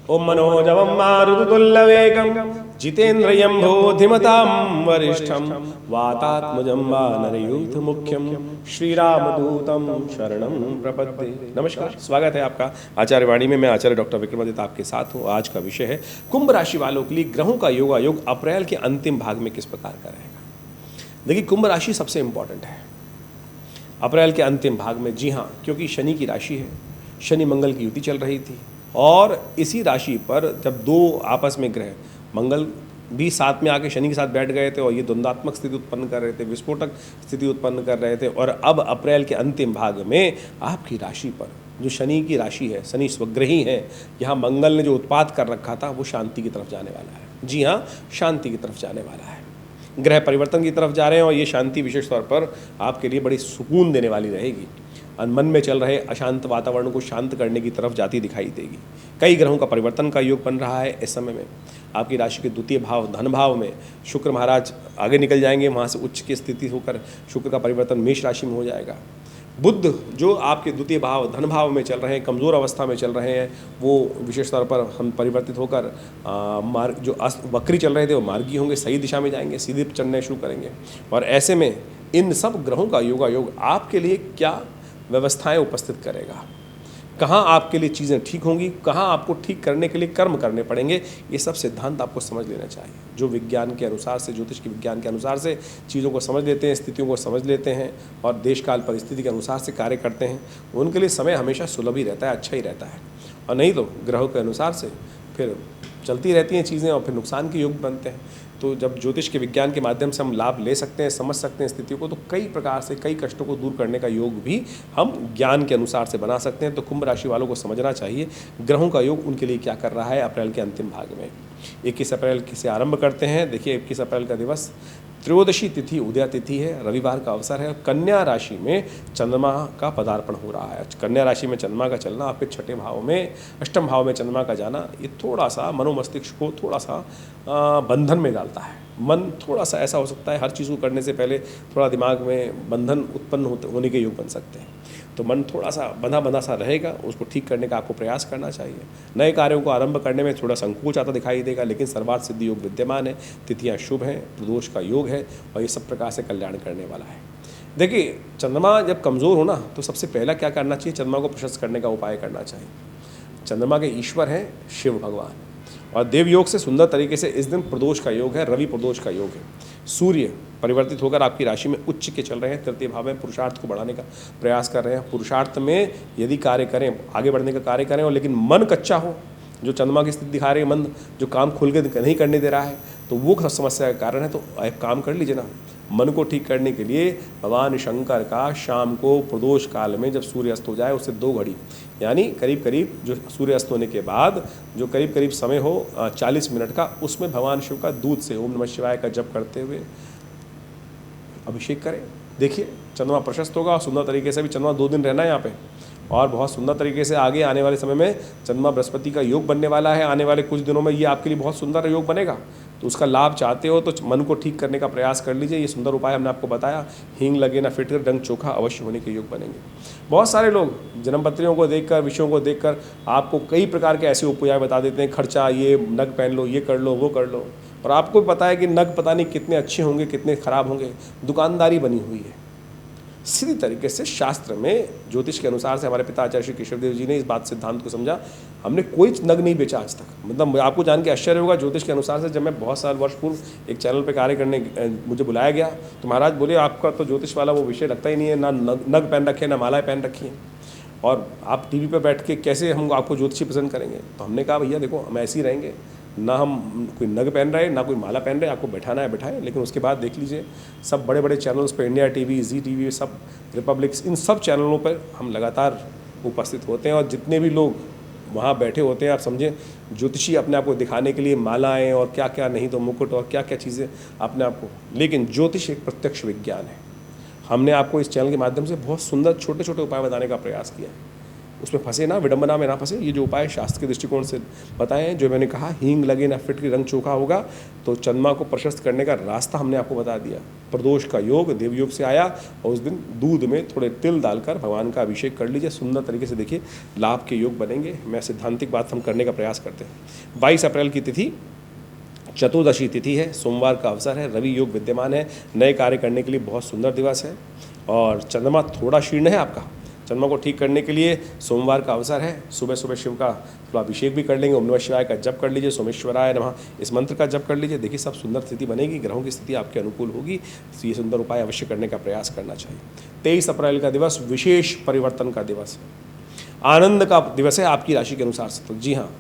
ओम मनोजवं मारुततुल्यवेगं जितेन्द्रियं बोधिमतां वरिष्ठं वातात्मजं वानरयूथमुख्यं श्रीरामदूतं शरणं प्रपद्ये। नमस्कार, स्वागत है आपका आचार्यवाणी में। मैं आचार्य डॉक्टर विक्रमादित्य आपके साथ हूँ। आज का विषय है कुंभ राशि वालों के लिए ग्रहों का योगायोग अप्रैल के अंतिम भाग में किस प्रकार का रहेगा। देखिए, कुंभ राशि सबसे इंपॉर्टेंट है अप्रैल के अंतिम भाग में। जी हाँ, क्योंकि शनि की राशि है, शनि मंगल की युति चल रही थी और इसी राशि पर जब दो आपस में ग्रह, मंगल भी साथ में आके शनि के साथ बैठ गए थे और ये द्वंद्वात्मक स्थिति उत्पन्न कर रहे थे, विस्फोटक स्थिति उत्पन्न कर रहे थे। और अब अप्रैल के अंतिम भाग में आपकी राशि पर जो शनि की राशि है, शनि स्वग्रही है, यहाँ मंगल ने जो उत्पात कर रखा था वो शांति की तरफ जाने वाला है। जी हाँ, शांति की तरफ जाने वाला है, ग्रह परिवर्तन की तरफ जा रहे हैं और ये शांति विशेष तौर पर आपके लिए बड़ी सुकून देने वाली रहेगी। मन में चल रहे अशांत वातावरण को शांत करने की तरफ जाती दिखाई देगी। कई ग्रहों का परिवर्तन का योग बन रहा है इस समय में। आपकी राशि के द्वितीय भाव धन भाव में शुक्र महाराज आगे निकल जाएंगे, वहाँ से उच्च की स्थिति होकर शुक्र का परिवर्तन मेष राशि में हो जाएगा। बुध जो आपके द्वितीय भाव धन भाव में चल रहे हैं, कमज़ोर अवस्था में चल रहे हैं, वो विशेष तौर पर हम परिवर्तित होकर मार्ग जो वक्री चल रहे थे वो मार्गी होंगे, सही दिशा में जाएंगे, सीधे चलने शुरू करेंगे। और ऐसे में इन सब ग्रहों का योगायोग आपके लिए क्या व्यवस्थाएं उपस्थित करेगा, कहाँ आपके लिए चीज़ें ठीक होंगी, कहाँ आपको ठीक करने के लिए कर्म करने पड़ेंगे, ये सब सिद्धांत आपको समझ लेना चाहिए। जो विज्ञान के अनुसार से, ज्योतिष के विज्ञान के अनुसार से चीज़ों को समझ लेते हैं, स्थितियों को समझ लेते हैं और देश काल परिस्थिति के अनुसार से कार्य करते हैं, उनके लिए समय हमेशा सुलभ ही रहता है, अच्छा ही रहता है। और नहीं तो ग्रहों के अनुसार से फिर चलती रहती हैं चीज़ें और फिर नुकसान के योग बनते हैं। तो जब ज्योतिष के विज्ञान के माध्यम से हम लाभ ले सकते हैं, समझ सकते हैं स्थितियों को, तो कई प्रकार से कई कष्टों को दूर करने का योग भी हम ज्ञान के अनुसार से बना सकते हैं। तो कुंभ राशि वालों को समझना चाहिए ग्रहों का योग उनके लिए क्या कर रहा है अप्रैल के अंतिम भाग में। 21 अप्रैल से आरंभ करते हैं। देखिए, 21 अप्रैल का दिवस त्रयोदशी तिथि उदया तिथि है, रविवार का अवसर है। कन्या राशि में चंद्रमा का पदार्पण हो रहा है। कन्या राशि में चंद्रमा का चलना, आपके छठे भाव में, अष्टम भाव में चंद्रमा का जाना, ये थोड़ा सा मनोमस्तिष्क को थोड़ा सा बंधन में डालता है। मन थोड़ा सा ऐसा हो सकता है, हर चीज़ को करने से पहले थोड़ा दिमाग में बंधन उत्पन्न होने के योग बन सकते हैं। तो मन थोड़ा सा बंधा बंधा सा रहेगा, उसको ठीक करने का आपको प्रयास करना चाहिए। नए कार्यों को आरंभ करने में थोड़ा संकोच आता दिखाई देगा, लेकिन सर्वार्थ सिद्धि योग विद्यमान है, तिथियां शुभ हैं, प्रदोष का योग है और ये सब प्रकार से कल्याण करने वाला है। देखिए, चंद्रमा जब कमज़ोर हो ना, तो सबसे पहला क्या करना चाहिए, चंद्रमा को प्रशस्त करने का उपाय करना चाहिए। चंद्रमा के ईश्वर हैं शिव भगवान और देव योग से सुंदर तरीके से इस दिन प्रदोष का योग है, रवि प्रदोष का योग है। सूर्य परिवर्तित होकर आपकी राशि में उच्च के चल रहे हैं, तृतीय भाव में पुरुषार्थ को बढ़ाने का प्रयास कर रहे हैं। पुरुषार्थ में यदि कार्य करें, आगे बढ़ने का कार्य करें और लेकिन मन कच्चा हो, जो चंद्रमा की स्थिति दिखा रही है, मन जो काम खुल के नहीं करने दे रहा है, तो वो समस्या का कारण है। तो एक काम कर लीजिए ना, मन को ठीक करने के लिए भगवान शंकर का शाम को प्रदोष काल में जब सूर्य अस्त हो जाए उससे 2 घड़ी, यानी करीब करीब जो सूर्य अस्त होने के बाद जो करीब करीब समय हो 40 मिनट का, उसमें भगवान शिव का दूध से ओम नमः शिवाय का जप करते हुए अभिषेक करें। देखिए, चंद्रमा प्रशस्त होगा और सुंदर तरीके से भी चंद्रमा 2 दिन रहना है यहाँ पे और बहुत सुंदर तरीके से आगे आने वाले समय में चंद्रमा बृहस्पति का योग बनने वाला है। आने वाले कुछ दिनों में ये आपके लिए बहुत सुंदर योग बनेगा। तो उसका लाभ चाहते हो तो मन को ठीक करने का प्रयास कर लीजिए। ये सुंदर उपाय हमने आपको बताया। हींग लगे ना फिटकर डंक चोखा अवश्य होने के योग बनेंगे। बहुत सारे लोग जन्मपत्रियों को देखकर, विषयों को देखकर आपको कई प्रकार के ऐसे उपाय बता देते हैं, खर्चा, ये नग पहन लो, ये कर लो, वो कर लो, और आपको भी पता है कि नग पता नहीं कितने अच्छे होंगे, कितने खराब होंगे। दुकानदारी बनी हुई है। सीधी तरीके से शास्त्र में, ज्योतिष के अनुसार से हमारे पिता आचार्य श्री केशवदेव जी ने इस बात सिद्धांत को समझा। हमने कोई नग नहीं बेचा आज तक। मतलब आपको जान के आश्चर्य होगा, ज्योतिष के अनुसार से जब मैं बहुत साल वर्ष पूर्व एक चैनल पे कार्य करने मुझे बुलाया गया तो महाराज बोले, आपका तो ज्योतिष वाला वो विषय लगता ही नहीं है, ना नग पहन रखे, ना मालाएं पहन रखी हैं, और आप टीवी पे बैठ के कैसे हम आपको ज्योतिषी पसंद करेंगे। तो हमने कहा, भैया देखो, हम ऐसे ही रहेंगे, ना हम कोई नग पहन रहे, ना कोई माला पहन रहे, आपको बैठाना है बैठाएं। लेकिन उसके बाद देख लीजिए, सब बड़े बड़े चैनल्स पे, इंडिया टीवी, जी टीवी, सब रिपब्लिक्स, इन सब चैनलों पर हम लगातार उपस्थित होते हैं और जितने भी लोग वहाँ बैठे होते हैं, आप समझें ज्योतिषी अपने आप को दिखाने के लिए मालाएं और क्या क्या, नहीं तो मुकुट और क्या क्या चीज़ें अपने आप को। लेकिन ज्योतिष एक प्रत्यक्ष विज्ञान है। हमने आपको इस चैनल के माध्यम से बहुत सुंदर छोटे छोटे उपाय बताने का प्रयास किया है। उसमें फंसे ना, विडंबना में ना फंसे। ये जो उपाय शास्त्र के दृष्टिकोण से बताए हैं, जो मैंने कहा हींग लगे ना फिट की रंग चोखा होगा, तो चंद्रमा को प्रशस्त करने का रास्ता हमने आपको बता दिया। प्रदोष का योग देवयोग से आया, और उस दिन दूध में थोड़े तिल डालकर भगवान का अभिषेक कर लीजिए, सुंदर तरीके से देखिए लाभ के योग बनेंगे। मैं सिद्धांतिक बात हम करने का प्रयास करते हैं। 22 अप्रैल की तिथि चतुर्दशी तिथि है, सोमवार का अवसर है, रवि योग विद्यमान है, नए कार्य करने के लिए बहुत सुंदर दिवस है। और चंद्रमा थोड़ा शीर्ण है आपका, चंद्रमा को ठीक करने के लिए सोमवार का अवसर है। सुबह सुबह शिव का थोड़ा अभिषेक भी कर लेंगे, ओम नमः शिवाय का जप कर लीजिए, सोमेश्वराय नमः इस मंत्र का जप कर लीजिए। देखिए सब सुंदर स्थिति बनेगी, ग्रहों की स्थिति आपके अनुकूल होगी, तो ये सुंदर उपाय अवश्य करने का प्रयास करना चाहिए। 23 अप्रैल का दिवस विशेष परिवर्तन का दिवस है, आनंद का दिवस है आपकी राशि के अनुसार से। तो जी हाँ,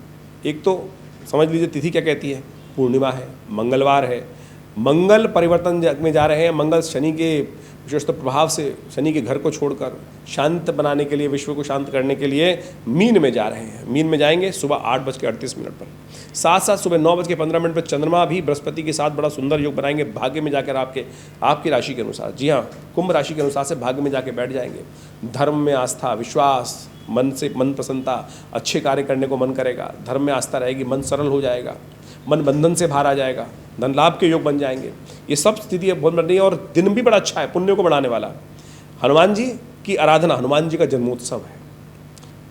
एक तो समझ लीजिए तिथि क्या कहती है, पूर्णिमा है, मंगलवार है, मंगल परिवर्तन में जा रहे हैं। मंगल शनि के विशेषतः प्रभाव से, शनि के घर को छोड़कर शांत बनाने के लिए, विश्व को शांत करने के लिए मीन में जा रहे हैं। मीन में जाएंगे सुबह 8:38 पर, साथ साथ सुबह 9:15 पर चंद्रमा भी बृहस्पति के साथ बड़ा सुंदर योग बनाएंगे भाग्य में जाकर आपकी राशि के अनुसार। जी हाँ, कुंभ राशि के अनुसार से भाग्य में जाके बैठ जाएंगे। धर्म में आस्था, विश्वास, मन से मन प्रसन्नता, अच्छे कार्य करने को मन करेगा, धर्म में आस्था रहेगी, मन सरल हो जाएगा, मन बंधन से बाहर आ जाएगा, धन लाभ के योग बन जाएंगे। ये सब स्थिति बहुत बन रही है, और दिन भी बड़ा अच्छा है, पुण्य को बढ़ाने वाला। हनुमान जी की आराधना, हनुमान जी का जन्मोत्सव है।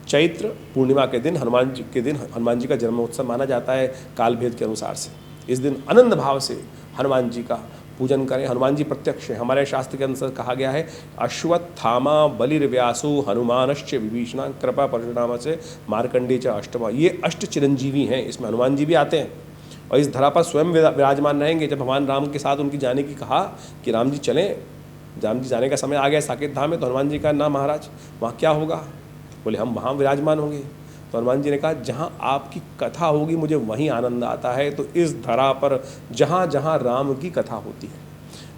चैत्र पूर्णिमा के दिन हनुमान जी का जन्मोत्सव माना जाता है काल भेद के अनुसार से। इस दिन आनंद भाव से हनुमान जी का पूजन करें। हनुमान जी प्रत्यक्ष है, हमारे शास्त्र के अनुसार कहा गया है अश्वत्थामा बलिर्व्यासु हनुमानश्च विभीषण कृपा परशुराम से मार्कंडे च अष्टमा। ये अष्ट चिरंजीवी हैं, इसमें हनुमान जी भी आते हैं और इस धरा पर स्वयं विराजमान रहेंगे। जब भगवान राम के साथ उनकी जाने की कहा कि राम जी चलें, राम जी जाने का समय आ गया साकेत धाम में, तो हनुमान जी का ना महाराज वहाँ क्या होगा, बोले हम वहाँ विराजमान होंगे। तो हनुमान जी ने कहा जहाँ आपकी कथा होगी मुझे वहीं आनंद आता है। तो इस धरा पर जहाँ जहाँ राम की कथा होती है,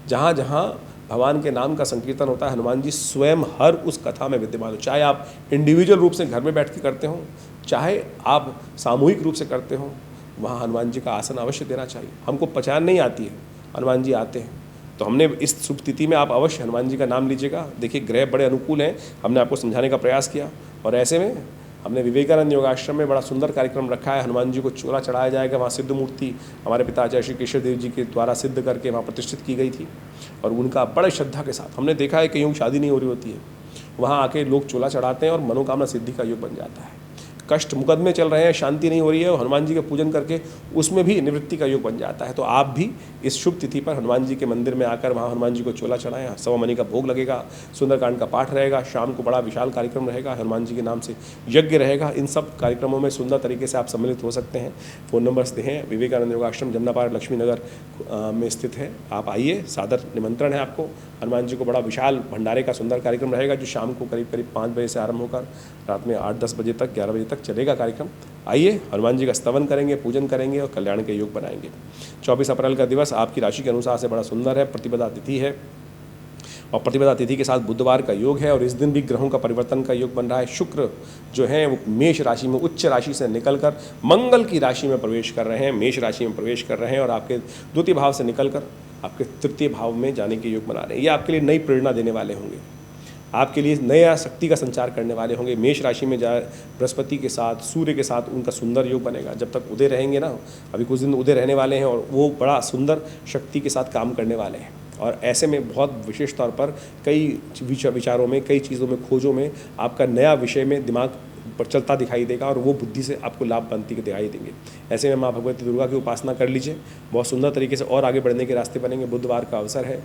जहाँ जहाँ भगवान के नाम का संकीर्तन होता है, हनुमान जी स्वयं हर उस कथा में विद्यमान हो। चाहे आप इंडिविजुअल रूप से घर में बैठ के करते हो, चाहे आप सामूहिक रूप से करते हो, वहाँ हनुमान जी का आसन अवश्य देना चाहिए। हमको पहचान नहीं आती है, हनुमान जी आते हैं। तो हमने इस शुभ तिथि में आप अवश्य हनुमान जी का नाम लीजिएगा। देखिए ग्रह बड़े अनुकूल हैं, हमने आपको समझाने का प्रयास किया। और ऐसे में हमने विवेकानंद योगाश्रम में बड़ा सुंदर कार्यक्रम रखा है। हनुमान जी को चोला चढ़ाया जाएगा, वहाँ सिद्ध मूर्ति हमारे पिता आचार्य श्री केशव देव जी के द्वारा सिद्ध करके वहाँ प्रतिष्ठित की गई थी। और उनका बड़े श्रद्धा के साथ, हमने देखा है कहीं शादी नहीं हो रही होती है, वहाँ आके लोग चोला चढ़ाते हैं और मनोकामना सिद्धि का योग बन जाता है। कष्ट मुकदमे चल रहे हैं, शांति नहीं हो रही है, और हनुमान जी का पूजन करके उसमें भी निवृत्ति का योग बन जाता है। तो आप भी इस शुभ तिथि पर हनुमान जी के मंदिर में आकर वहाँ हनुमान जी को चोला चढ़ाएं। सवा मणि का भोग लगेगा, सुंदरकांड का पाठ रहेगा, शाम को बड़ा विशाल कार्यक्रम रहेगा, हनुमान जी के नाम से यज्ञ रहेगा। इन सब कार्यक्रमों में सुंदर तरीके से आप सम्मिलित हो सकते हैं। फ़ोन नंबर्स हैं, विवेकानंद योगाश्रम जमनापार लक्ष्मी नगर में स्थित है। आप आइए, सादर निमंत्रण है आपको। हनुमान जी को बड़ा विशाल भंडारे का सुंदर कार्यक्रम रहेगा, जो शाम को करीब 5 बजे से आरंभ होकर रात में 8-10 बजे तक, 11 बजे तक चलेगा कार्यक्रम। आइए, हनुमान जी का स्तवन करेंगे, पूजन करेंगे और कल्याण के योग बनाएंगे। 24 अप्रैल का दिवस आपकी राशि के अनुसार से बड़ा सुंदर है, प्रतिपदा तिथि है, और प्रतिपदा तिथि के साथ बुधवार का योग है। और इस दिन भी ग्रहों का परिवर्तन का योग बन रहा है। शुक्र जो है वो मेष राशि में उच्च राशि से निकलकर मंगल की राशि में प्रवेश कर रहे हैं, मेष राशि में प्रवेश कर रहे हैं, और आपके द्वितीय भाव से निकलकर आपके तृतीय भाव में जाने के योग बना रहे हैं। ये आपके लिए नई प्रेरणा देने वाले होंगे, आपके लिए नया शक्ति का संचार करने वाले होंगे। मेष राशि में जाए बृहस्पति के साथ, सूर्य के साथ उनका सुंदर योग बनेगा। जब तक उदय रहेंगे ना, अभी कुछ दिन उदय रहने वाले हैं, और वो बड़ा सुंदर शक्ति के साथ काम करने वाले हैं। और ऐसे में बहुत विशेष तौर पर कई विचारों में, कई चीज़ों में, खोजों में आपका नया विषय में दिमाग पर चलता दिखाई देगा, और वो बुद्धि से आपको लाभ बनती के दिखाई देंगे। ऐसे में माँ भगवती दुर्गा की उपासना कर लीजिए, बहुत सुंदर तरीके से और आगे बढ़ने के रास्ते बनेंगे। बुधवार का अवसर है,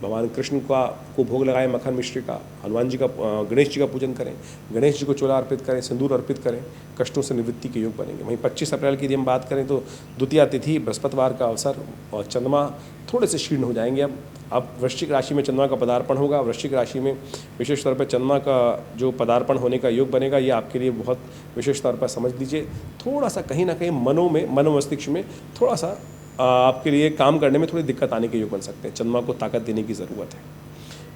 भगवान कृष्ण को भोग लगाएं मक्खन मिश्री का। हनुमान जी का, गणेश जी का पूजन करें, गणेश जी को चोला अर्पित करें, सिंदूर अर्पित करें, कष्टों से निवृत्ति के योग बनेंगे। वहीं 25 अप्रैल की यदि हम बात करें तो द्वितीया तिथि, बृहस्पतिवार का अवसर, और चंद्रमा थोड़े से क्षीण हो जाएंगे। अब वृश्चिक राशि में चंद्रमा का पदार्पण होगा। वृश्चिक राशि में विशेष तौर पर चंद्रमा का जो पदार्पण होने का योग बनेगा, ये आपके लिए बहुत विशेष तौर पर समझ लीजिए, थोड़ा सा कहीं ना कहीं मन मस्तिष्क में थोड़ा सा आपके लिए काम करने में थोड़ी दिक्कत आने के योग बन सकते हैं। चंद्रमा को ताकत देने की ज़रूरत है।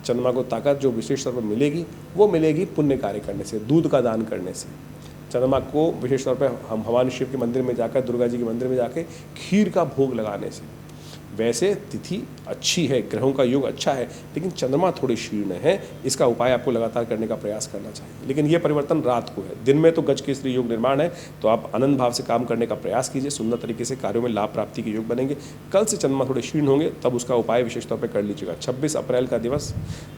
चंद्रमा को ताकत जो विशेष तौर पर मिलेगी, वो मिलेगी पुण्य कार्य करने से, दूध का दान करने से। चंद्रमा को विशेष तौर पर हम भगवान शिव के मंदिर में जाकर, दुर्गा जी के मंदिर में जाकर खीर का भोग लगाने से, वैसे तिथि अच्छी है, ग्रहों का योग अच्छा है, लेकिन चंद्रमा थोड़े क्षीण है। इसका उपाय आपको लगातार करने का प्रयास करना चाहिए। लेकिन ये परिवर्तन रात को है, दिन में तो गज केसरी योग निर्माण है, तो आप आनंद भाव से काम करने का प्रयास कीजिए, सुंदर तरीके से कार्यों में लाभ प्राप्ति के योग बनेंगे। कल से चंद्रमा थोड़े क्षीण होंगे, तब उसका उपाय विशेष तौर पर कर लीजिएगा। 26 अप्रैल का दिवस,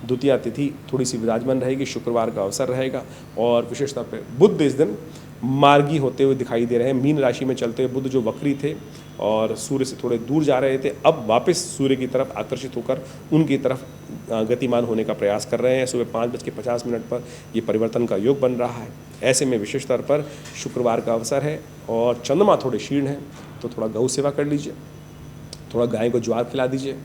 द्वितीया तिथि थोड़ी सी विराजमान रहेगी, शुक्रवार का अवसर रहेगा, और विशेष तौर पर बुध इस दिन मार्गी होते हुए दिखाई दे रहे हैं। मीन राशि में चलते हुए बुध जो वक्री थे और सूर्य से थोड़े दूर जा रहे थे, अब वापस सूर्य की तरफ आकर्षित होकर उनकी तरफ गतिमान होने का प्रयास कर रहे हैं। सुबह 5:50 पर ये परिवर्तन का योग बन रहा है। ऐसे में विशेष तौर पर शुक्रवार का अवसर है और चंद्रमा थोड़े क्षीण है, तो थोड़ा गौ सेवा कर लीजिए, थोड़ा गाय को ज्वार खिला दीजिए।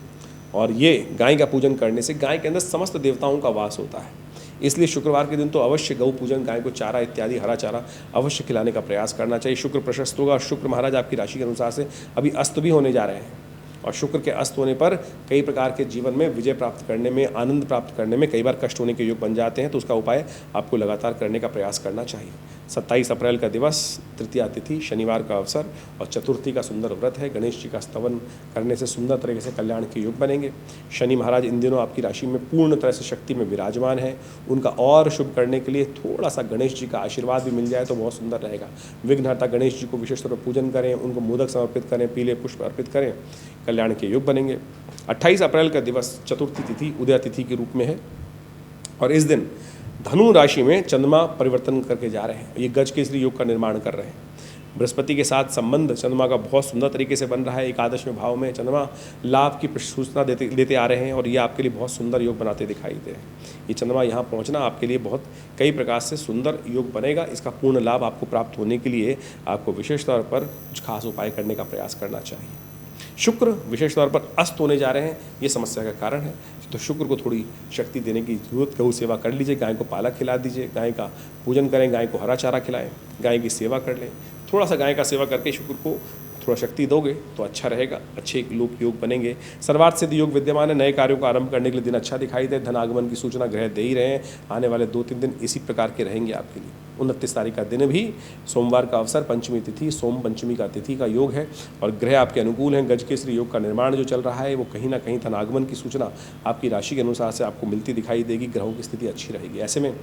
और ये गाय का पूजन करने से गाय के अंदर समस्त देवताओं का वास होता है, इसलिए शुक्रवार के दिन तो अवश्य गौ पूजन, गाय को चारा इत्यादि हरा चारा अवश्य खिलाने का प्रयास करना चाहिए। शुक्र प्रशस्त होगा। शुक्र महाराज आपकी राशि के अनुसार से अभी अस्त भी होने जा रहे हैं, और शुक्र के अस्त होने पर कई प्रकार के जीवन में विजय प्राप्त करने में, आनंद प्राप्त करने में कई बार कष्ट होने के योग बन जाते हैं, तो उसका उपाय आपको लगातार करने का प्रयास करना चाहिए। 27 अप्रैल का दिवस, तृतीया तिथि, शनिवार का अवसर और चतुर्थी का सुंदर व्रत है। गणेश जी का स्तवन करने से सुंदर तरीके से कल्याण के योग बनेंगे। शनि महाराज इन दिनों आपकी राशि में पूर्ण तरह से शक्ति में विराजमान है। उनका और शुभ करने के लिए थोड़ा सा गणेश जी का आशीर्वाद भी मिल जाए तो बहुत सुंदर रहेगा। विघ्नहर्ता गणेश जी को विशेष तौर पर पूजन करें, उनको मोदक समर्पित करें, पीले पुष्प अर्पित करें, कल्याण के योग बनेंगे। 28 अप्रैल का दिवस चतुर्थी तिथि उदया तिथि के रूप में है, और इस दिन धनु राशि में चंद्रमा परिवर्तन करके जा रहे हैं। ये गज केसरी योग का निर्माण कर रहे हैं। बृहस्पति के साथ संबंध चंद्रमा का बहुत सुंदर तरीके से बन रहा है। एकादशवें भाव में चंद्रमा लाभ की सूचना देते आ रहे हैं, और ये आपके लिए बहुत सुंदर योग बनाते दिखाई दे रहे हैं। ये चंद्रमा यहाँ पहुँचना आपके लिए बहुत कई प्रकार से सुंदर योग बनेगा। इसका पूर्ण लाभ आपको प्राप्त होने के लिए आपको विशेष तौर पर कुछ खास उपाय करने का प्रयास करना चाहिए। शुक्र विशेष तौर पर अस्त होने जा रहे हैं, ये समस्या का कारण है, तो शुक्र को थोड़ी शक्ति देने की जरूरत। गौ सेवा कर लीजिए, गाय को पालक खिला दीजिए, गाय का पूजन करें, गाय को हरा चारा खिलाएं, गाय की सेवा कर लें। थोड़ा सा गाय का सेवा करके शुक्र को थोड़ा शक्ति दोगे तो अच्छा रहेगा, अच्छे लोक योग बनेंगे। सर्वार्थ सिद्ध योग विद्यमान है। नए कार्यों को आरंभ करने के लिए दिन अच्छा दिखाई दे। धन आगमन की सूचना ग्रह दे ही रहे हैं। आने वाले 2-3 दिन इसी प्रकार के रहेंगे आपके लिए। 29 तारीख का दिन भी सोमवार का अवसर, पंचमी तिथि, सोम पंचमी का तिथि का योग है, और ग्रह आपके अनुकूल हैं। गज केसरी योग का निर्माण जो चल रहा है वो कहीं ना कहीं धन आगमन की सूचना आपकी राशि के अनुसार से आपको मिलती दिखाई देगी। ग्रहों की स्थिति अच्छी रहेगी। ऐसे में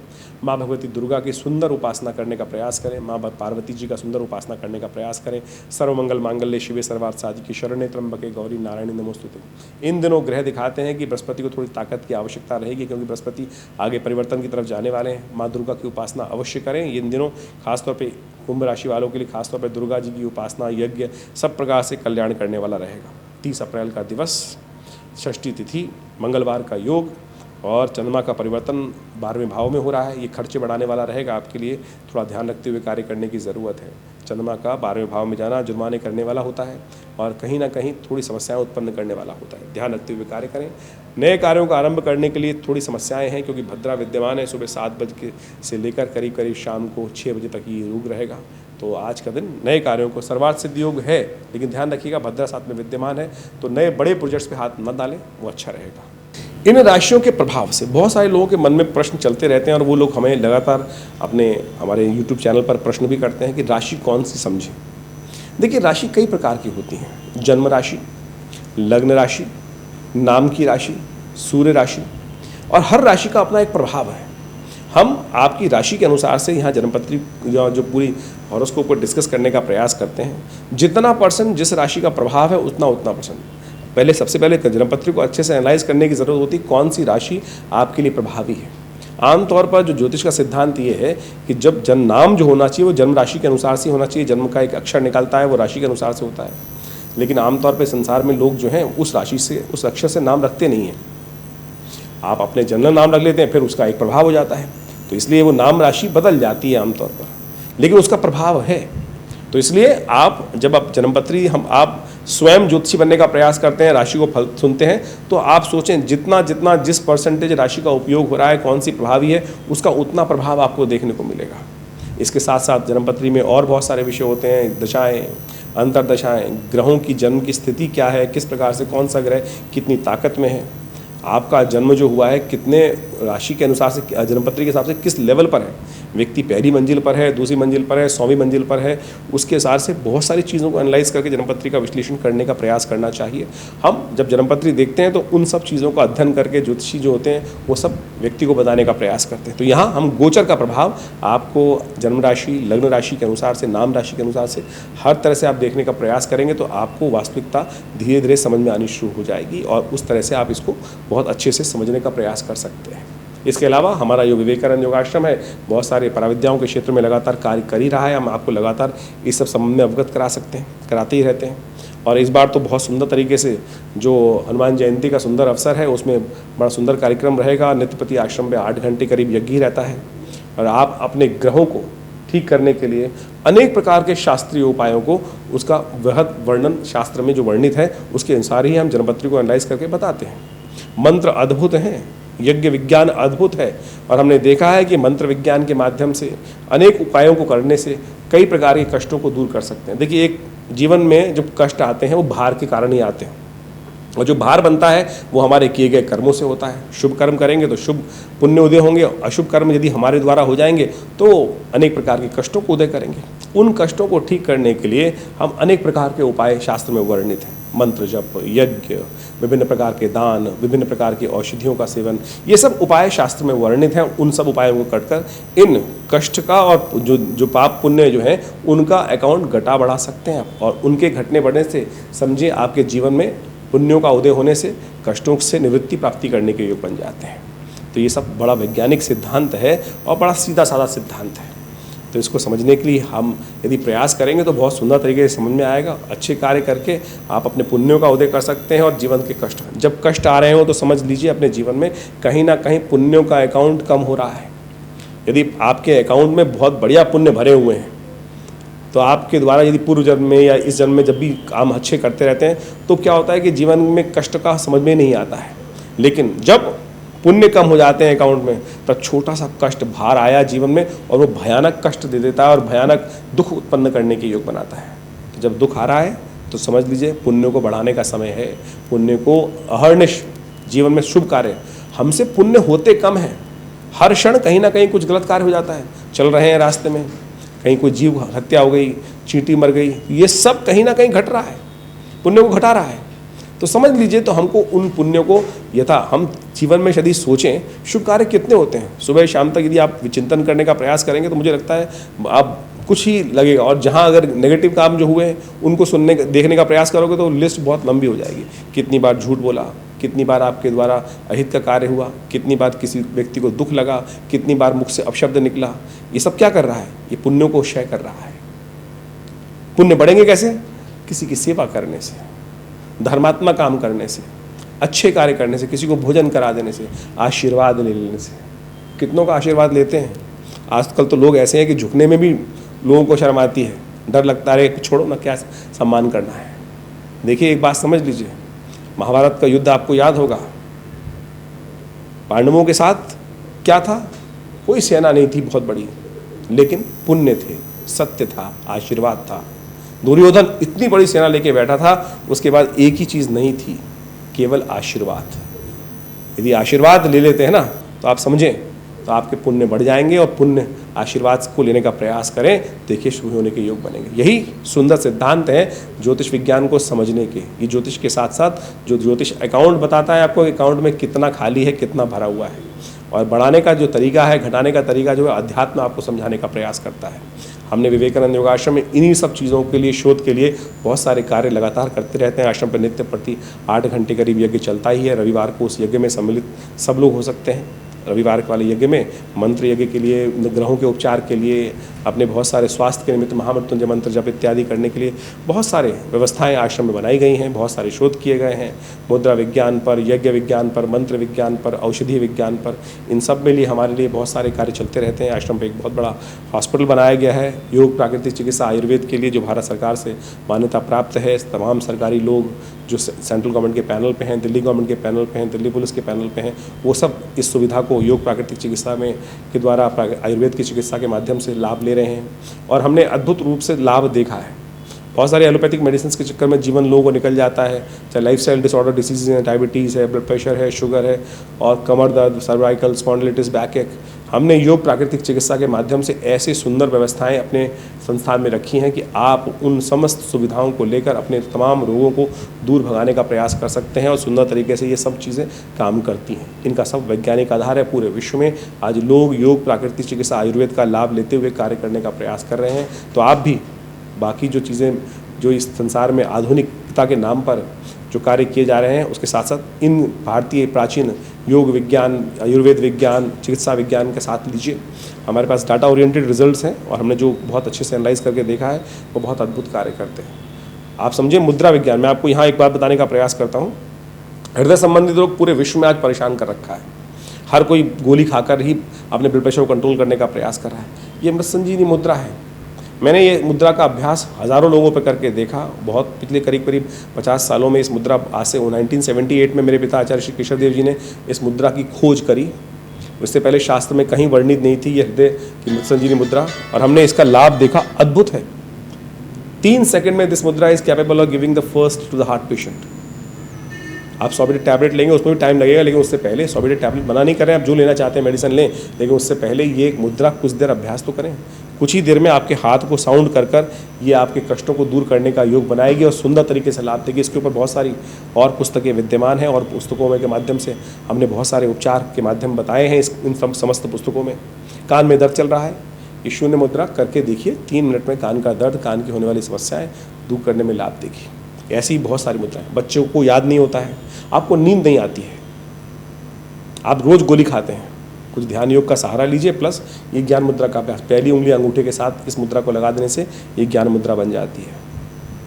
माँ भगवती दुर्गा की सुंदर उपासना करने का प्रयास करें, माँ पार्वती जी का सुंदर उपासना करने का प्रयास करें। सर्वमंगल मांगल्ये शिवे सर्वार्थ साधिके शरण्ये त्र्यंबके गौरी नारायणी नमोस्तुते। इन दिनों ग्रह दिखाते हैं कि बृहस्पति को थोड़ी ताकत की आवश्यकता रहेगी, क्योंकि बृहस्पति आगे परिवर्तन की तरफ जाने वाले हैं। माँ दुर्गा की उपासना अवश्य करें। इन दिनों खासतौर पे कुंभ राशि वालों के लिए खासतौर पे दुर्गा जी की उपासना, यज्ञ सब प्रकार से कल्याण करने वाला रहेगा। 30 अप्रैल का दिवस, षष्ठी तिथि, मंगलवार का योग, और चंद्रमा का परिवर्तन 12वें भाव में हो रहा है। ये खर्चे बढ़ाने वाला रहेगा आपके लिए, थोड़ा ध्यान रखते हुए कार्य करने की ज़रूरत है। चंद्रमा का 12वें भाव में जाना जुर्माने करने वाला होता है, और कहीं ना कहीं थोड़ी समस्याएं उत्पन्न करने वाला होता है। ध्यान रखते हुए कार्य करें। नए कार्यों का आरंभ करने के लिए थोड़ी समस्याएं हैं, क्योंकि भद्रा विद्यमान है। सुबह 7 बजे से लेकर करीब करीब शाम को 6 बजे तक ये योग रहेगा। तो आज का दिन नए कार्यों को, सर्वार्थ सिद्ध योग है, लेकिन ध्यान रखिएगा भद्रा साथ में विद्यमान है, तो नए बड़े प्रोजेक्ट्स पे हाथ न डालें, वो अच्छा रहेगा। इन राशियों के प्रभाव से बहुत सारे लोगों के मन में प्रश्न चलते रहते हैं, और वो लोग हमें लगातार हमारे YouTube चैनल पर प्रश्न भी करते हैं कि राशि कौन सी समझें। देखिए, राशि कई प्रकार की होती हैं। जन्म राशि, लग्न राशि, नाम की राशि, सूर्य राशि, और हर राशि का अपना एक प्रभाव है। हम आपकी राशि के अनुसार से यहाँ जन्मपत्री जो पूरी हॉरोस्कोप को डिस्कस करने का प्रयास करते हैं। जितना % जिस राशि का प्रभाव है उतना % पहले सबसे पहले जन्मपत्री को अच्छे से एनालाइज करने की ज़रूरत होती है, कौन सी राशि आपके लिए प्रभावी है। आमतौर पर जो ज्योतिष का सिद्धांत ये है कि जब जन्म नाम जो होना चाहिए वो जन्म राशि के अनुसार से होना चाहिए। जन्म का एक अक्षर निकलता है, वो राशि के अनुसार से होता है, लेकिन आमतौर पर संसार में लोग जो हैं उस राशि से, उस अक्षर से नाम रखते नहीं हैं। आप अपने जन्म नाम रख लेते हैं, फिर उसका एक प्रभाव हो जाता है, तो इसलिए वो नाम राशि बदल जाती है आमतौर पर, लेकिन उसका प्रभाव है। तो इसलिए आप जब आप जन्मपत्री आप स्वयं ज्योतिषी बनने का प्रयास करते हैं, राशि को फल सुनते हैं, तो आप सोचें जितना जितना जिस % राशि का उपयोग हो रहा है, कौन सी प्रभावी है, उसका उतना प्रभाव आपको देखने को मिलेगा। इसके साथ साथ जन्मपत्री में और बहुत सारे विषय होते हैं, दशाएं, अंतरदशाएं, ग्रहों की जन्म की स्थिति क्या है, किस प्रकार से कौन सा ग्रह कितनी ताकत में है, आपका जन्म जो हुआ है कितने राशि के अनुसार से, जन्मपत्री के हिसाब से किस लेवल पर है। व्यक्ति पहली मंजिल पर है, दूसरी मंजिल पर है, 100वीं मंजिल पर है, उसके हिसाब से बहुत सारी चीज़ों को एनालाइज करके जन्मपत्री का विश्लेषण करने का प्रयास करना चाहिए। हम जब जन्मपत्री देखते हैं तो उन सब चीज़ों का अध्ययन करके ज्योतिषी जो होते हैं वो सब व्यक्ति को बताने का प्रयास करते हैं। तो यहाँ हम गोचर का प्रभाव आपको जन्म राशि, लग्न राशि के अनुसार से, नाम राशि के अनुसार से हर तरह से आप देखने का प्रयास करेंगे तो आपको वास्तविकता धीरे धीरे समझ में आनी शुरू हो जाएगी और उस तरह से आप इसको बहुत अच्छे से समझने का प्रयास कर सकते हैं। इसके अलावा हमारा जो विवेकानंद योगाश्रम है बहुत सारे पराविद्याओं के क्षेत्र में लगातार कार्य कर ही रहा है। हम आपको लगातार इस सब संबंध में अवगत करा सकते हैं, कराते ही रहते हैं। और इस बार तो बहुत सुंदर तरीके से जो हनुमान जयंती का सुंदर अवसर है उसमें बड़ा सुंदर कार्यक्रम रहेगा। नित्य प्रति आश्रम में 8 घंटे करीब यज्ञ ही रहता है और आप अपने ग्रहों को ठीक करने के लिए अनेक प्रकार के शास्त्रीय उपायों को उसका वृहद वर्णन शास्त्र में जो वर्णित है उसके अनुसार ही हम जन्मपत्री को एनालाइज करके बताते हैं। मंत्र अद्भुत हैं, यज्ञ विज्ञान अद्भुत है और हमने देखा है कि मंत्र विज्ञान के माध्यम से अनेक उपायों को करने से कई प्रकार के कष्टों को दूर कर सकते हैं। देखिए, एक जीवन में जब कष्ट आते हैं वो भार के कारण ही आते हैं और जो भार बनता है वो हमारे किए गए कर्मों से होता है। शुभ कर्म करेंगे तो शुभ पुण्य उदय होंगे, अशुभ कर्म यदि हमारे द्वारा हो जाएंगे तो अनेक प्रकार के कष्टों को उदय करेंगे। उन कष्टों को ठीक करने के लिए हम अनेक प्रकार के उपाय शास्त्र में वर्णित हैं। मंत्र जप, यज्ञ, विभिन्न प्रकार के दान, विभिन्न प्रकार की औषधियों का सेवन, ये सब उपाय शास्त्र में वर्णित हैं। उन सब उपायों को करकर इन कष्ट का और जो पाप पुण्य जो है उनका अकाउंट घटा बढ़ा सकते हैं आप। और उनके घटने बढ़ने से समझिए आपके जीवन में पुण्यों का उदय होने से कष्टों से निवृत्ति प्राप्ति करने के योग बन जाते हैं। तो ये सब बड़ा वैज्ञानिक सिद्धांत है और बड़ा सीधा साधा सिद्धांत है। तो इसको समझने के लिए हम यदि प्रयास करेंगे तो बहुत सुंदर तरीके से समझ में आएगा। अच्छे कार्य करके आप अपने पुण्यों का उदय कर सकते हैं और जीवन के कष्ट, जब कष्ट आ रहे हो तो समझ लीजिए अपने जीवन में कहीं ना कहीं पुण्यों का अकाउंट कम हो रहा है। यदि आपके अकाउंट में बहुत बढ़िया पुण्य भरे हुए हैं तो आपके द्वारा यदि पूर्व जन्म में या इस जन्म में जब भी काम अच्छे करते रहते हैं तो क्या होता है कि जीवन में कष्ट का समझ में नहीं आता है। लेकिन जब पुण्य कम हो जाते हैं अकाउंट में तब छोटा सा कष्ट भार आया जीवन में और वो भयानक कष्ट दे देता है और भयानक दुख उत्पन्न करने के योग बनाता है। तो जब दुख आ रहा है तो समझ लीजिए पुण्य को बढ़ाने का समय है। पुण्य को अहर्निश जीवन में शुभ कार्य, हमसे पुण्य होते कम हैं। हर क्षण कहीं ना कहीं कुछ गलत कार्य हो जाता है। चल रहे हैं रास्ते में, कहीं कोई जीव हत्या हो गई, चींटी मर गई, ये सब कहीं ना कहीं घट रहा है, पुण्य को घटा रहा है। तो समझ लीजिए तो हमको उन पुण्यों को यथा हम जीवन में यदि सोचें शुभ कार्य कितने होते हैं, सुबह शाम तक यदि आप विचिंतन करने का प्रयास करेंगे तो मुझे लगता है आप कुछ ही लगेगा। और जहाँ अगर नेगेटिव काम जो हुए हैं उनको सुनने देखने का प्रयास करोगे तो लिस्ट बहुत लंबी हो जाएगी। कितनी बार झूठ बोला, कितनी बार आपके द्वारा अहित का कार्य हुआ, कितनी बार किसी व्यक्ति को दुख लगा, कितनी बार मुख से अपशब्द निकला, ये सब क्या कर रहा है? ये पुण्यों को क्षय कर रहा है। पुण्य बढ़ेंगे कैसे? किसी की सेवा करने से, धर्मात्मा काम करने से, अच्छे कार्य करने से, किसी को भोजन करा देने से, आशीर्वाद ले लेने से। कितनों का आशीर्वाद लेते हैं? आजकल तो लोग ऐसे हैं कि झुकने में भी लोगों को शर्म आती है, डर लगता है छोड़ो ना, क्या सम्मान करना है। देखिए एक बात समझ लीजिए, महाभारत का युद्ध आपको याद होगा, पांडवों के साथ क्या था? कोई सेना नहीं थी बहुत बड़ी, लेकिन पुण्य थे, सत्य था, आशीर्वाद था। दुर्योधन इतनी बड़ी सेना लेके बैठा था, उसके बाद एक ही चीज नहीं थी, केवल आशीर्वाद। यदि आशीर्वाद ले लेते हैं ना तो आप समझें तो आपके पुण्य बढ़ जाएंगे और पुण्य आशीर्वाद को लेने का प्रयास करें, देखिए शुभ होने के योग बनेंगे। यही सुंदर सिद्धांत है ज्योतिष विज्ञान को समझने के। ये ज्योतिष के साथ साथ जो ज्योतिष अकाउंट बताता है आपको अकाउंट में कितना खाली है, कितना भरा हुआ है, और बढ़ाने का जो तरीका है, घटाने का तरीका जो है अध्यात्म आपको समझाने का प्रयास करता है। हमने विवेकानंद योगाश्रम में इन्हीं सब चीज़ों के लिए, शोध के लिए बहुत सारे कार्य लगातार करते रहते हैं। आश्रम पर नित्य प्रति 8 घंटे करीब यज्ञ चलता ही है। रविवार को उस यज्ञ में सम्मिलित सब लोग हो सकते हैं। रविवार वाले यज्ञ में मंत्र यज्ञ के लिए, ग्रहों के उपचार के लिए, अपने बहुत सारे स्वास्थ्य के निमित्त महामृत्युंजय मंत्र जप इत्यादि करने के लिए बहुत सारे व्यवस्थाएं आश्रम में बनाई गई हैं। बहुत सारे शोध किए गए हैं मुद्रा विज्ञान पर, यज्ञ विज्ञान पर, मंत्र विज्ञान पर, औषधि विज्ञान पर। इन सब में लिए हमारे लिए बहुत सारे कार्य चलते रहते हैं। आश्रम पर एक बहुत बड़ा हॉस्पिटल बनाया गया है योग प्राकृतिक चिकित्सा आयुर्वेद के लिए, जो भारत सरकार से मान्यता प्राप्त है। तमाम सरकारी लोग जो सेंट्रल गवर्नमेंट के पैनल पे हैं, दिल्ली गवर्नमेंट के पैनल पे हैं, दिल्ली पुलिस के पैनल पे हैं, वो सब इस सुविधा को योग प्राकृतिक चिकित्सा में के द्वारा आयुर्वेद की चिकित्सा के माध्यम से लाभ ले रहे हैं। और हमने अद्भुत रूप से लाभ देखा है। बहुत सारे एलोपैथिक मेडिसिन के चक्कर में जीवन लोगों को निकल जाता है, चाहे लाइफस्टाइल डिसऑर्डर डिसीज़ हैं, डायबिटीज़ है, ब्लड प्रेशर है, शुगर है, और कमर दर्द, सर्वाइकल स्पॉन्डिलिटिस, बैक एक, हमने योग प्राकृतिक चिकित्सा के माध्यम से ऐसी सुंदर व्यवस्थाएं अपने संस्थान में रखी हैं कि आप उन समस्त सुविधाओं को लेकर अपने तमाम रोगों को दूर भगाने का प्रयास कर सकते हैं और सुंदर तरीके से ये सब चीज़ें काम करती हैं। इनका सब वैज्ञानिक आधार है। पूरे विश्व में आज लोग योग प्राकृतिक चिकित्सा आयुर्वेद का लाभ लेते हुए कार्य करने का प्रयास कर रहे हैं। तो आप भी बाकी जो चीज़ें जो इस संसार में आधुनिकता के नाम पर जो कार्य किए जा रहे हैं उसके साथ साथ इन भारतीय प्राचीन योग विज्ञान, आयुर्वेद विज्ञान, चिकित्सा विज्ञान के साथ लीजिए। हमारे पास डाटा ओरिएंटेड रिजल्ट्स हैं और हमने जो बहुत अच्छे से एनालाइज करके देखा है वो बहुत अद्भुत कार्य करते हैं। आप समझिए मुद्रा विज्ञान, मैं आपको यहाँ एक बात बताने का प्रयास करता हूँ। हृदय संबंधित रोग पूरे विश्व में आज परेशान कर रखा है। हर कोई गोली खाकर ही अपने ब्लड प्रेशर को कंट्रोल करने का प्रयास कर रहा है। ये मृत संजीवनी मुद्रा है। मैंने ये मुद्रा का अभ्यास हज़ारों लोगों पर करके देखा। बहुत पिछले करीब 50 सालों में इस मुद्रा आज से 1978 में मेरे पिता आचार्य श्री केशव देव जी ने इस मुद्रा की खोज करी। उससे पहले शास्त्र में कहीं वर्णित नहीं थी ये हृदय की मृत संजीवनी मुद्रा, और हमने इसका लाभ देखा। अद्भुत है। 3 सेकंड में this mudra is capable of giving the first to the heart patient. आप 100 बेटे टैबलेट लेंगे, उसमें भी टाइम लगेगा, लेकिन उससे पहले 100 बेटे टैबलेट मना नहीं करें, आप जो लेना चाहते हैं मेडिसिन लें, लेकिन उससे पहले ये मुद्रा कुछ देर अभ्यास तो करें। कुछ ही देर में आपके हाथ को साउंड कर कर ये आपके कष्टों को दूर करने का योग बनाएगी और सुंदर तरीके से लाभ देगी। इसके ऊपर बहुत सारी और पुस्तकें विद्यमान हैं और पुस्तकों में के माध्यम से हमने बहुत सारे उपचार के माध्यम बताए हैं इन समस्त पुस्तकों में। कान में दर्द चल रहा है, ये शून्य मुद्रा करके देखिए। 3 मिनट में कान का दर्द, कान की होने वाली समस्याएं दूर करने में लाभ देगी। ऐसी ही बहुत सारी मुद्राएं। बच्चों को याद नहीं होता है, आपको नींद नहीं आती है, आप रोज गोली खाते हैं, कुछ ध्यान योग का सहारा लीजिए, प्लस ये ज्ञान मुद्रा का अभ्यास। पहली उंगली अंगूठे के साथ इस मुद्रा को लगा देने से ये ज्ञान मुद्रा बन जाती है।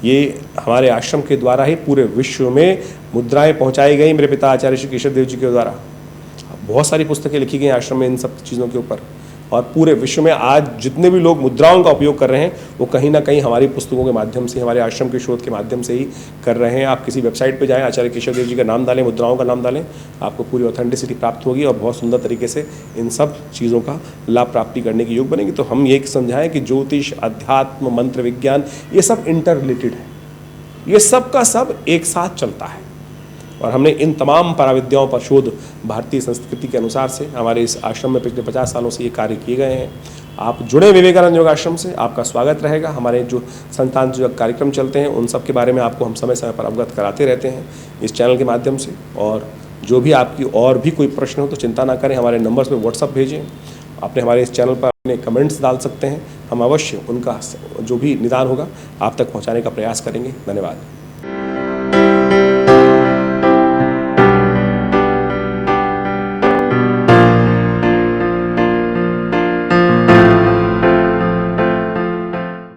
ये हमारे आश्रम के द्वारा ही पूरे विश्व में मुद्राएं पहुंचाई गई मेरे पिता आचार्य श्री केशव देव जी के द्वारा। बहुत सारी पुस्तकें लिखी गई आश्रम में इन सब चीज़ों के ऊपर, और पूरे विश्व में आज जितने भी लोग मुद्राओं का उपयोग कर रहे हैं वो कहीं ना कहीं हमारी पुस्तकों के माध्यम से, हमारे आश्रम के शोध के माध्यम से ही कर रहे हैं। आप किसी वेबसाइट पे जाएं, आचार्य केशव देव जी का नाम डालें, मुद्राओं का नाम डालें, आपको पूरी ऑथेंटिसिटी प्राप्त होगी और बहुत सुंदर तरीके से इन सब चीज़ों का लाभ प्राप्ति करने की योग बनेगी। तो हम ये समझाएं कि ज्योतिष, अध्यात्म, मंत्र विज्ञान ये सब इंटर रिलेटेड है, ये सब का सब एक साथ चलता है। और हमने इन तमाम पराविद्याओं पर शोध भारतीय संस्कृति के अनुसार से हमारे इस आश्रम में पिछले 50 सालों से ये कार्य किए गए हैं। आप जुड़े विवेकानंद योग आश्रम से, आपका स्वागत रहेगा। हमारे जो संतान जो कार्यक्रम चलते हैं उन सब के बारे में आपको हम समय समय पर अवगत कराते रहते हैं इस चैनल के माध्यम से। और जो भी आपकी और भी कोई प्रश्न हो तो चिंता ना करें, हमारे नंबर्स पर व्हाट्सअप भेजें, आपने हमारे इस चैनल पर अपने कमेंट्स डाल सकते हैं। हम अवश्य उनका जो भी निदान होगा आप तक पहुँचाने का प्रयास करेंगे। धन्यवाद।